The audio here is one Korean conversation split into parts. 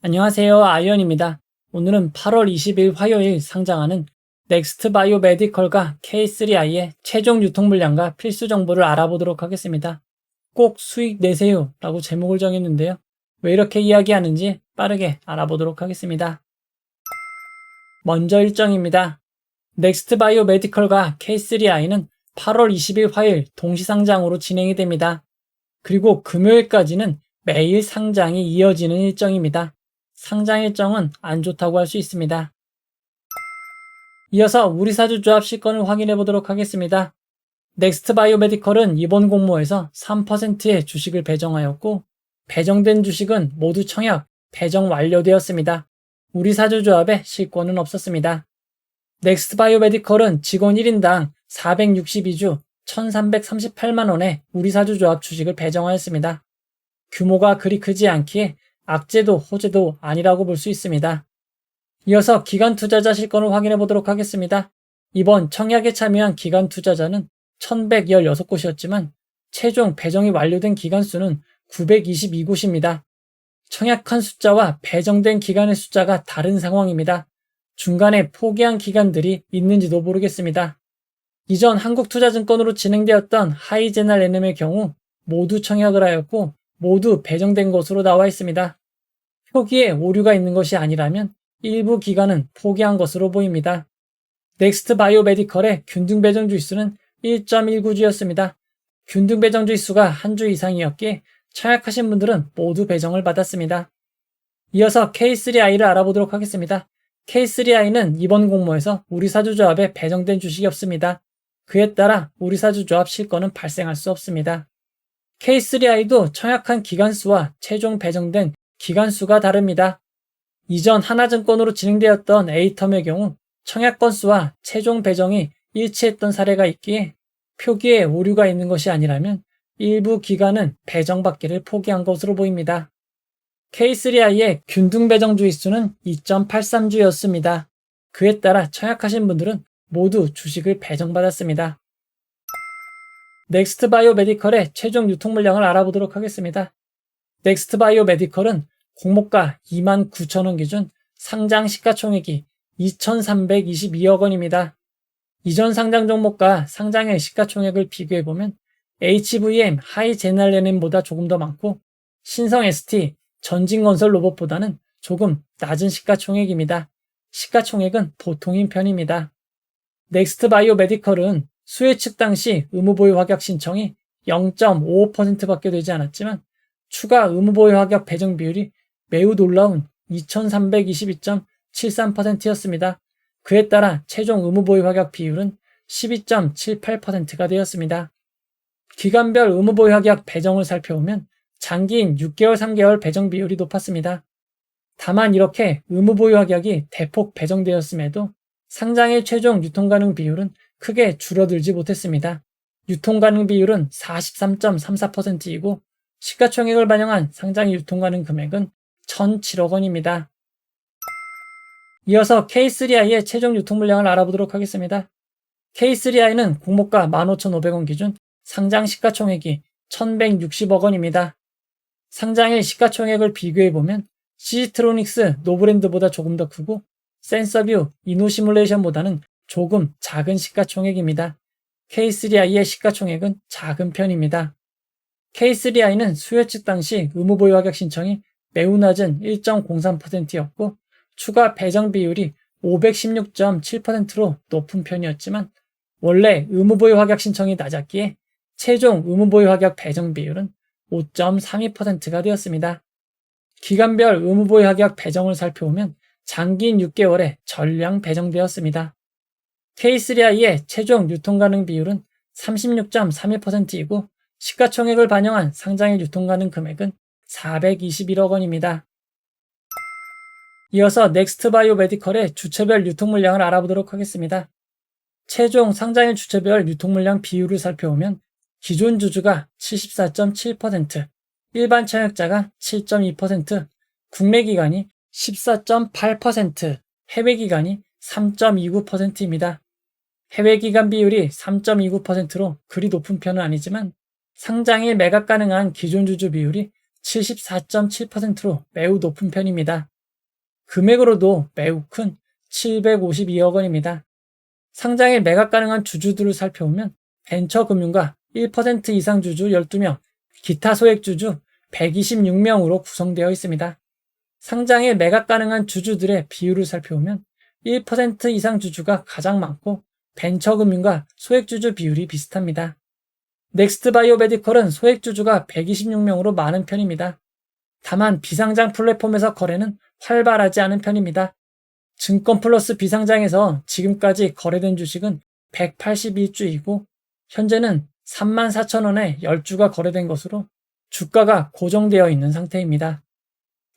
안녕하세요. 아이언입니다. 오늘은 8월 20일 화요일 상장하는 넥스트 바이오 메디컬과 K3I의 최종 유통 물량과 필수 정보를 알아보도록 하겠습니다. 꼭 수익 내세요 라고 제목을 정했는데요. 왜 이렇게 이야기하는지 빠르게 알아보도록 하겠습니다. 먼저 일정입니다. 넥스트 바이오 메디컬과 K3I는 8월 20일 화요일 동시상장으로 진행이 됩니다. 그리고 금요일까지는 매일 상장이 이어지는 일정입니다. 상장 일정은 안 좋다고 할 수 있습니다. 이어서 우리사주 조합 실권을 확인해 보도록 하겠습니다. 넥스트 바이오 메디컬은 이번 공모에서 3%의 주식을 배정하였고, 배정된 주식은 모두 청약, 배정 완료되었습니다. 우리사주 조합에 실권은 없었습니다. 넥스트 바이오 메디컬은 직원 1인당 462주 1338만원의 우리사주 조합 주식을 배정하였습니다. 규모가 그리 크지 않기에 악재도 호재도 아니라고 볼 수 있습니다. 이어서 기관 투자자 실권을 확인해 보도록 하겠습니다. 이번 청약에 참여한 기관 투자자는 1116곳이었지만 최종 배정이 완료된 기관 수는 922곳입니다. 청약한 숫자와 배정된 기관의 숫자가 다른 상황입니다. 중간에 포기한 기관들이 있는지도 모르겠습니다. 이전 한국투자증권으로 진행되었던 하이제널NM의 경우 모두 청약을 하였고 모두 배정된 것으로 나와 있습니다. 표기에 오류가 있는 것이 아니라면 일부 기관은 포기한 것으로 보입니다. 넥스트 바이오 메디컬의 균등 배정 주수는 1.19주였습니다. 균등 배정 주수가 한 주 이상이었기에 청약하신 분들은 모두 배정을 받았습니다. 이어서 K3I를 알아보도록 하겠습니다. K3I는 이번 공모에서 우리사주조합에 배정된 주식이 없습니다. 그에 따라 우리사주조합 실권은 발생할 수 없습니다. K3I도 청약한 기관수와 최종 배정된 기관수가 다릅니다. 이전 하나증권으로 진행되었던 A텀의 경우 청약 건수와 최종 배정이 일치했던 사례가 있기에 표기에 오류가 있는 것이 아니라면 일부 기관은 배정받기를 포기한 것으로 보입니다. K3I의 균등 배정 주의수는 2.83주였습니다. 그에 따라 청약하신 분들은 모두 주식을 배정받았습니다. 넥스트 바이오 메디컬의 최종 유통 물량을 알아보도록 하겠습니다. 넥스트 바이오 메디컬은 공모가 29,000원 기준 상장 시가총액이 2,322억 원입니다. 이전 상장 종목과 상장의 시가총액을 비교해보면 HVM 하이제널NM보다 조금 더 많고 신성 ST 전진건설 로봇보다는 조금 낮은 시가총액입니다. 시가총액은 보통인 편입니다. 넥스트 바이오 메디컬은 수혜측 당시 의무보유 확약 신청이 0.55%밖에 되지 않았지만 추가 의무보유 확약 배정 비율이 매우 놀라운 2322.73%였습니다. 그에 따라 최종 의무보유 확약 비율은 12.78%가 되었습니다. 기간별 의무보유 확약 배정을 살펴보면 장기인 6개월, 3개월 배정 비율이 높았습니다. 다만 이렇게 의무보유 확약이 대폭 배정되었음에도 상장일 최종 유통가능 비율은 크게 줄어들지 못했습니다. 유통가능 비율은 43.34%이고 시가총액을 반영한 상장일 유통가능 금액은 1,007억 원입니다. 이어서 K3I의 최종 유통 물량을 알아보도록 하겠습니다. K3I는 공모가 15,500원 기준 상장 시가총액이 1,160억 원입니다. 상장일 시가총액을 비교해보면 시지트로닉스 노브랜드보다 조금 더 크고 센서뷰 이노시뮬레이션보다는 조금 작은 시가총액입니다. K3I의 시가총액은 작은 편입니다. K3I는 수요측 당시 의무보유 확약 신청이 매우 낮은 1.03%였고 추가 배정 비율이 516.7%로 높은 편이었지만 원래 의무보유 확약 신청이 낮았기에 최종 의무보유 확약 배정 비율은 5.32%가 되었습니다. 기간별 의무보유 확약 배정을 살펴보면 장기인 6개월에 전량 배정되었습니다. K3I의 최종 유통가능 비율은 36.31%이고 시가총액을 반영한 상장일 유통가능 금액은 421억 원입니다. 이어서 넥스트 바이오 메디컬의 주체별 유통 물량을 알아보도록 하겠습니다. 최종 상장일 주체별 유통 물량 비율을 살펴보면 기존 주주가 74.7%, 일반 청약자가 7.2%, 국내 기관이 14.8%, 해외 기관이 3.29%입니다. 해외 기관 비율이 3.29%로 그리 높은 편은 아니지만 상장일 매각 가능한 기존 주주 비율이 74.7%로 매우 높은 편입니다. 금액으로도 매우 큰 752억 원입니다. 상장에 매각 가능한 주주들을 살펴보면 벤처금융가 1% 이상 주주 12명, 기타 소액주주 126명으로 구성되어 있습니다. 상장에 매각 가능한 주주들의 비율을 살펴보면 1% 이상 주주가 가장 많고 벤처금융과 소액주주 비율이 비슷합니다. 넥스트바이오메디컬은 소액주주가 126명으로 많은 편입니다. 다만 비상장 플랫폼에서 거래는 활발하지 않은 편입니다. 증권플러스 비상장에서 지금까지 거래된 주식은 181주이고 현재는 34,000원에 10주가 거래된 것으로 주가가 고정되어 있는 상태입니다.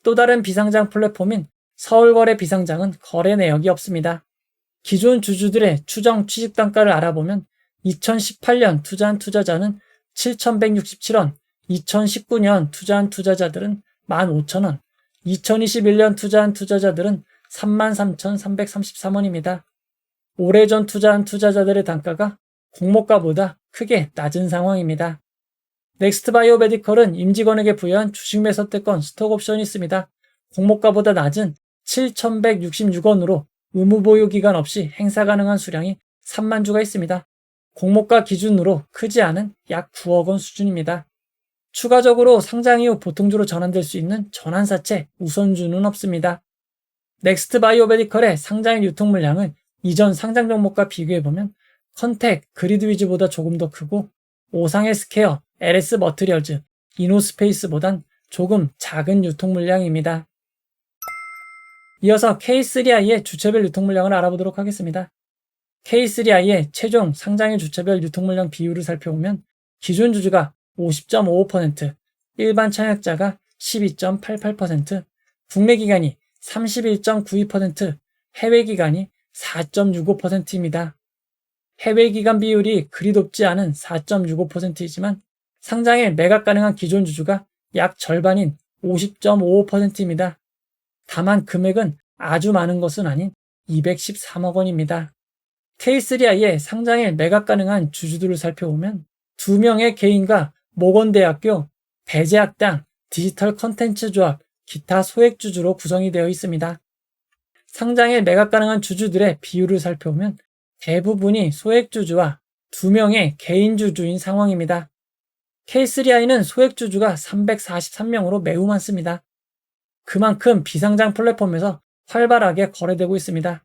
또 다른 비상장 플랫폼인 서울거래 비상장은 거래 내역이 없습니다. 기존 주주들의 추정 취직단가를 알아보면 2018년 투자한 투자자는 7,167원, 2019년 투자한 투자자들은 15,000원, 2021년 투자한 투자자들은 33,333원입니다. 오래전 투자한 투자자들의 단가가 공모가보다 크게 낮은 상황입니다. 넥스트바이오메디컬은 임직원에게 부여한 주식 매수특권 스톡옵션이 있습니다. 공모가보다 낮은 7,166원으로 의무 보유 기간 없이 행사 가능한 수량이 3만 주가 있습니다. 공모가 기준으로 크지 않은 약 9억 원 수준입니다. 추가적으로 상장 이후 보통주로 전환될 수 있는 전환사채 우선주는 없습니다. 넥스트바이오메디컬의 상장일 유통 물량을 이전 상장 종목과 비교해보면 컨택, 그리드위즈보다 조금 더 크고 오상헬스케어, LS 머티리얼즈, 이노스페이스보단 조금 작은 유통 물량입니다. 이어서 K3I의 주체별 유통 물량을 알아보도록 하겠습니다. K3I의 최종 상장일 주체별 유통 물량 비율을 살펴보면 기존 주주가 50.55%, 일반 청약자가 12.88%, 국내 기관이 31.92%, 해외 기관이 4.65%입니다. 해외 기관 비율이 그리 높지 않은 4.65%이지만 상장에 매각 가능한 기존 주주가 약 절반인 50.55%입니다. 다만 금액은 아주 많은 것은 아닌 213억 원입니다. K3I의 상장에 매각 가능한 주주들을 살펴보면 2명의 개인과 모건대학교, 배재학당, 디지털 컨텐츠 조합, 기타 소액주주로 구성이 되어 있습니다. 상장에 매각 가능한 주주들의 비율을 살펴보면 대부분이 소액주주와 2명의 개인주주인 상황입니다. K3I는 소액주주가 343명으로 매우 많습니다. 그만큼 비상장 플랫폼에서 활발하게 거래되고 있습니다.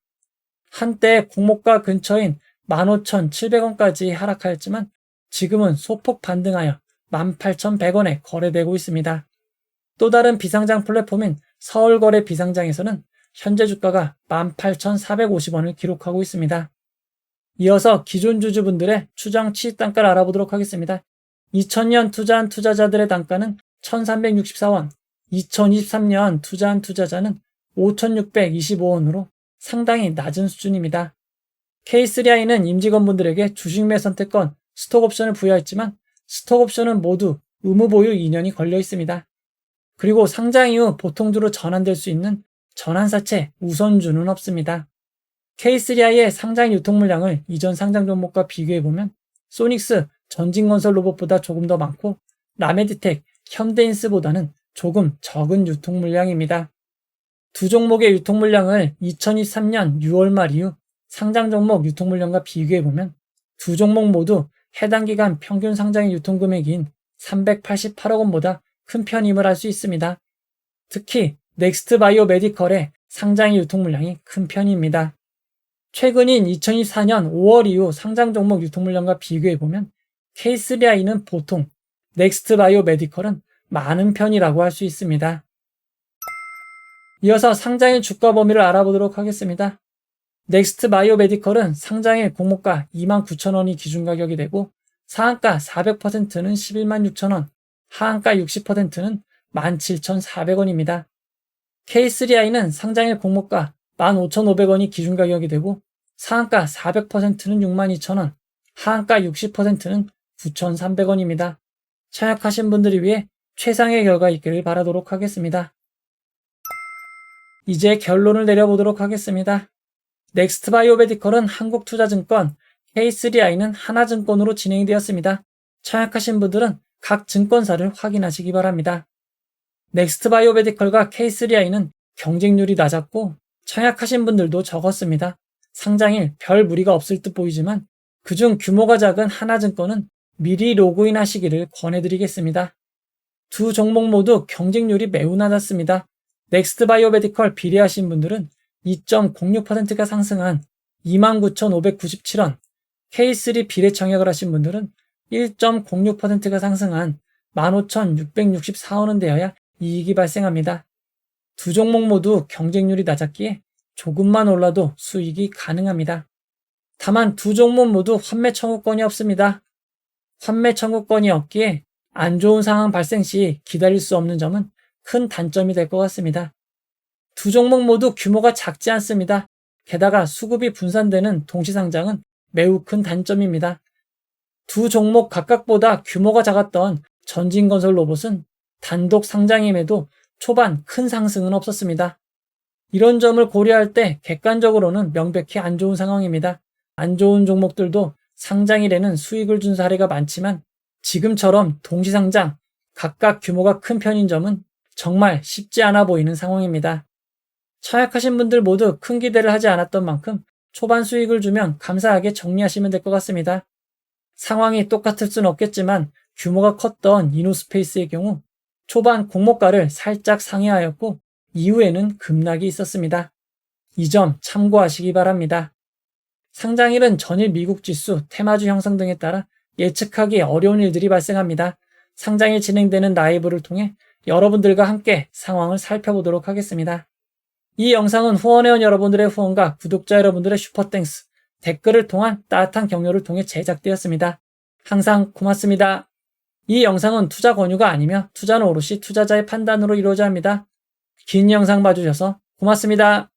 한때 공모가 근처인 15,700원까지 하락하였지만 지금은 소폭 반등하여 18,100원에 거래되고 있습니다. 또 다른 비상장 플랫폼인 서울거래 비상장에서는 현재 주가가 18,450원을 기록하고 있습니다. 이어서 기존 주주분들의 추정 취득단가를 알아보도록 하겠습니다. 2000년 투자한 투자자들의 단가는 1,364원, 2023년 투자한 투자자는 5,625원으로 상당히 낮은 수준입니다. K3I는 임직원분들에게 주식 매선택권, 스톡옵션을 부여했지만 스톡옵션은 모두 의무 보유 2년이 걸려 있습니다. 그리고 상장 이후 보통주로 전환될 수 있는 전환사채 우선주는 없습니다. K3I의 상장 유통 물량을 이전 상장 종목과 비교해보면 소닉스, 전진건설 로봇보다 조금 더 많고 라메디텍, 현대인스보다는 조금 적은 유통 물량입니다. 두 종목의 유통 물량을 2023년 6월 말 이후 상장 종목 유통 물량과 비교해보면 두 종목 모두 해당 기간 평균 상장의 유통 금액인 388억 원보다 큰 편임을 알 수 있습니다. 특히 넥스트바이오메디컬의 상장의 유통 물량이 큰 편입니다. 최근인 2024년 5월 이후 상장 종목 유통 물량과 비교해보면 K3I는 보통, 넥스트바이오메디컬은 많은 편이라고 할 수 있습니다. 이어서 상장일 주가 범위를 알아보도록 하겠습니다. 넥스트바이오메디컬은 상장일 공모가 29,000원이 기준 가격이 되고 상한가 400%는 11만 6천원, 하한가 60%는 17,400원입니다. K3I는 상장일 공모가 15,500원이 기준 가격이 되고 상한가 400%는 62,000원, 하한가 60%는 9,300원입니다. 청약하신 분들을 위해 최상의 결과 있기를 바라도록 하겠습니다. 이제 결론을 내려보도록 하겠습니다. 넥스트바이오메디컬은 한국투자증권, K3I는 하나증권으로 진행이 되었습니다. 청약하신 분들은 각 증권사를 확인하시기 바랍니다. 넥스트바이오메디컬과 K3I는 경쟁률이 낮았고 청약하신 분들도 적었습니다. 상장일 별 무리가 없을 듯 보이지만 그중 규모가 작은 하나증권은 미리 로그인 하시기를 권해드리겠습니다. 두 종목 모두 경쟁률이 매우 낮았습니다. 넥스트 바이오메디컬 비례하신 분들은 2.06%가 상승한 29,597원, K3 비례 청약을 하신 분들은 1.06%가 상승한 15,664원은 되어야 이익이 발생합니다. 두 종목 모두 경쟁률이 낮았기에 조금만 올라도 수익이 가능합니다. 다만 두 종목 모두 환매 청구권이 없습니다. 환매 청구권이 없기에 안 좋은 상황 발생 시 기다릴 수 없는 점은 큰 단점이 될 것 같습니다. 두 종목 모두 규모가 작지 않습니다. 게다가 수급이 분산되는 동시상장은 매우 큰 단점입니다. 두 종목 각각보다 규모가 작았던 전진건설 로봇은 단독 상장임에도 초반 큰 상승은 없었습니다. 이런 점을 고려할 때 객관적으로는 명백히 안 좋은 상황입니다. 안 좋은 종목들도 상장일에는 수익을 준 사례가 많지만 지금처럼 동시상장, 각각 규모가 큰 편인 점은 정말 쉽지 않아 보이는 상황입니다. 청약하신 분들 모두 큰 기대를 하지 않았던 만큼 초반 수익을 주면 감사하게 정리하시면 될 것 같습니다. 상황이 똑같을 순 없겠지만 규모가 컸던 이노스페이스의 경우 초반 공모가를 살짝 상회하였고 이후에는 급락이 있었습니다. 이 점 참고하시기 바랍니다. 상장일은 전일 미국 지수, 테마주 형성 등에 따라 예측하기 어려운 일들이 발생합니다. 상장일 진행되는 라이브를 통해 여러분들과 함께 상황을 살펴보도록 하겠습니다. 이 영상은 후원회원 여러분들의 후원과 구독자 여러분들의 슈퍼땡스, 댓글을 통한 따뜻한 격려를 통해 제작되었습니다. 항상 고맙습니다. 이 영상은 투자 권유가 아니며 투자는 오롯이 투자자의 판단으로 이루어져야 합니다. 긴 영상 봐주셔서 고맙습니다.